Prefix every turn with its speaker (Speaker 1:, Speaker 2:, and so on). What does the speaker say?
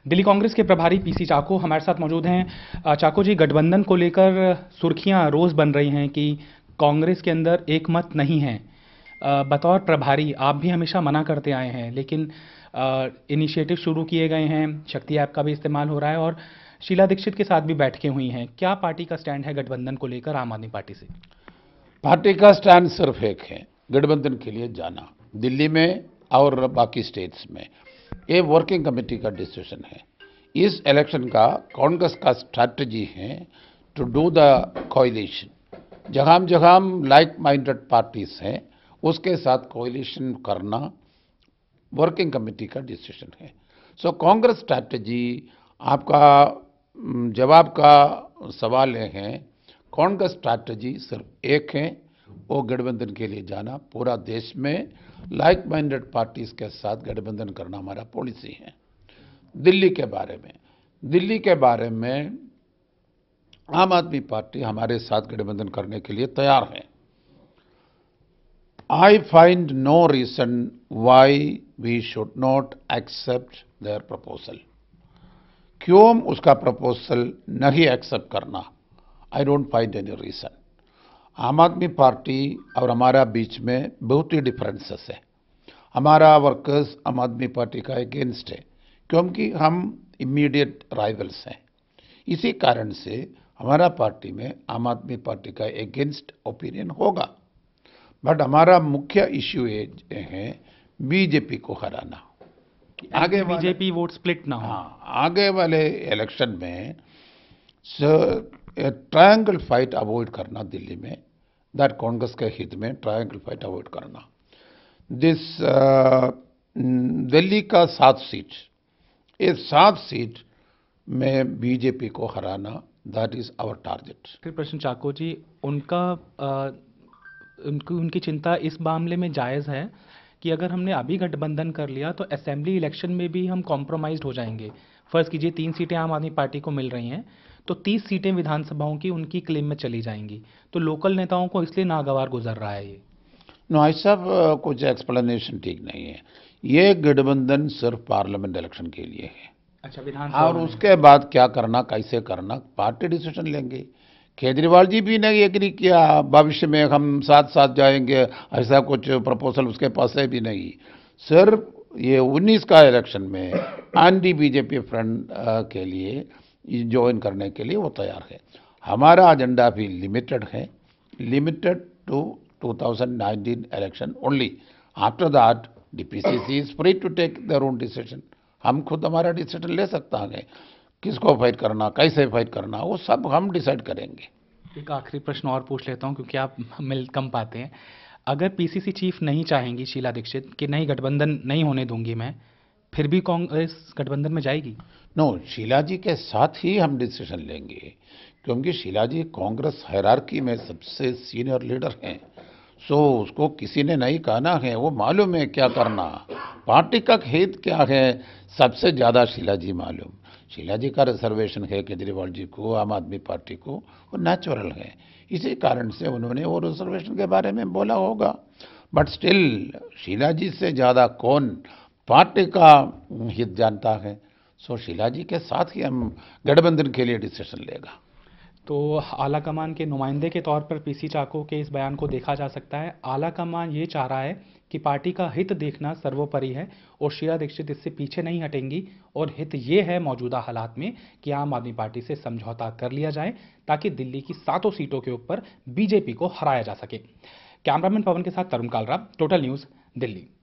Speaker 1: दिल्ली कांग्रेस के प्रभारी पीसी चाको हमारे साथ मौजूद हैं। चाको जी, गठबंधन को लेकर सुर्खियां रोज बन रही हैं कि कांग्रेस के अंदर एक मत नहीं है। बतौर प्रभारी आप भी हमेशा मना करते आए हैं, लेकिन इनिशिएटिव शुरू किए गए हैं, शक्ति ऐप का भी इस्तेमाल हो रहा है और शीला दीक्षित के साथ भी बैठकें हुई हैं। क्या पार्टी का स्टैंड है गठबंधन को लेकर आम आदमी पार्टी से?
Speaker 2: पार्टी का स्टैंड सिर्फ एक है, गठबंधन के लिए जाना। दिल्ली में और बाकी स्टेट्स में ये वर्किंग कमेटी का डिसीजन है। इस इलेक्शन का कांग्रेस का स्ट्रैटेजी है टू डू द कोएलिशन। जहां जहां लाइक माइंडेड पार्टीज हैं उसके साथ कोएलिशन करना वर्किंग कमेटी का डिसीजन है। सो कांग्रेस स्ट्रैटेजी, आपका जवाब का सवाल ये है, कांग्रेस स्ट्रैटेजी सिर्फ एक है, वो गठबंधन के लिए जाना। पूरा देश में लाइक माइंडेड पार्टीज के साथ गठबंधन करना हमारा पॉलिसी है। दिल्ली के बारे में आम आदमी पार्टी हमारे साथ गठबंधन करने के लिए तैयार है। I find no reason why we should not accept their proposal. क्यों उसका प्रपोजल नहीं एक्सेप्ट करना? I don't find any reason. आम आदमी पार्टी और हमारा बीच में बहुत ही डिफरेंसेस है। हमारा वर्कर्स आम आदमी पार्टी का अगेंस्ट है, क्योंकि हम इमीडिएट राइवल्स हैं। इसी कारण से हमारा पार्टी में आम आदमी पार्टी का अगेंस्ट ओपिनियन होगा। बट हमारा मुख्य इश्यू ये है बीजेपी को हराना।
Speaker 1: आगे बीजेपी वोट स्प्लिट ना हो।
Speaker 2: हाँ, आगे वाले इलेक्शन में ट्रायंगल फाइट अवॉइड करना दिल्ली में, दैट कांग्रेस के हित में ट्रायंगल फाइट अवॉइड करना। दिल्ली का 7 सीट, इस 7 सीट में बीजेपी को हराना, दैट इज आवर टारगेट।
Speaker 1: फिर प्रश्न चाको जी, उनकी चिंता इस मामले में जायज़ है कि अगर हमने अभी गठबंधन कर लिया तो असेंबली इलेक्शन में भी हम कॉम्प्रोमाइज़ हो जाएंगे। फर्ज कीजिए 3 सीटें आम आदमी पार्टी को मिल रही हैं, तो 30 सीटें विधानसभाओं की उनकी क्लेम में चली जाएंगी। तो लोकल नेताओं को इसलिए नागवार गुजर रहा है ये।
Speaker 2: नो, ऐसा कुछ एक्सप्लेनेशन ठीक नहीं है। ये गठबंधन सिर्फ पार्लियामेंट इलेक्शन के लिए है।
Speaker 1: अच्छा, विधानसभा
Speaker 2: और उसके बाद क्या करना, कैसे करना, पार्टी डिसीजन लेंगे। केजरीवाल जी भी नहीं एग्री किया भविष्य में हम साथ साथ जाएंगे, ऐसा कुछ प्रपोजल उसके पास है भी नहीं। सिर्फ ये 19 का इलेक्शन में एंटी बीजेपी फ्रंट के लिए ज्वाइन करने के लिए वो तैयार है। हमारा एजेंडा भी लिमिटेड है, limited to 2019 election only. After that DPCC is free to take their own decision. हम खुद हमारा डिसीजन ले सकता है, किसको फाइट करना, कैसे फाइट करना, वो सब हम डिसाइड करेंगे।
Speaker 1: एक आखिरी प्रश्न और पूछ लेता हूं, क्योंकि आप मिल कम पाते हैं। अगर पीसीसी चीफ नहीं चाहेंगी शीला दीक्षित कि नहीं गठबंधन नहीं होने दूंगी मैं, फिर भी कांग्रेस गठबंधन में जाएगी?
Speaker 2: नो, शीला जी के साथ ही हम डिसीजन लेंगे, क्योंकि शीला जी कांग्रेस हायरार्की में सबसे सीनियर लीडर हैं। सो उसको किसी ने नहीं कहना है, वो मालूम है क्या करना, पार्टी का हित क्या है, सबसे ज़्यादा शीला जी मालूम। शीला जी का रिजर्वेशन है केजरीवाल जी को, आम आदमी पार्टी को, वो नेचुरल है। इसी कारण से उन्होंने वो रिजर्वेशन के बारे में बोला होगा। बट स्टिल शीला जी से ज़्यादा कौन पार्टी का हित जानता है? सो शीला जी के साथ ही हम गठबंधन के लिए डिसीजन लेगा।
Speaker 1: तो आला कमान के नुमाइंदे के तौर पर पीसी चाको के इस बयान को देखा जा सकता है। आला कमान ये चाह रहा है कि पार्टी का हित देखना सर्वोपरि है और शीला दीक्षित इससे पीछे नहीं हटेंगी, और हित ये है मौजूदा हालात में कि आम आदमी पार्टी से समझौता कर लिया जाए ताकि दिल्ली की 7 सीटों के ऊपर बीजेपी को हराया जा सके। कैमरामैन पवन के साथ तरुण कालरा, टोटल न्यूज़, दिल्ली।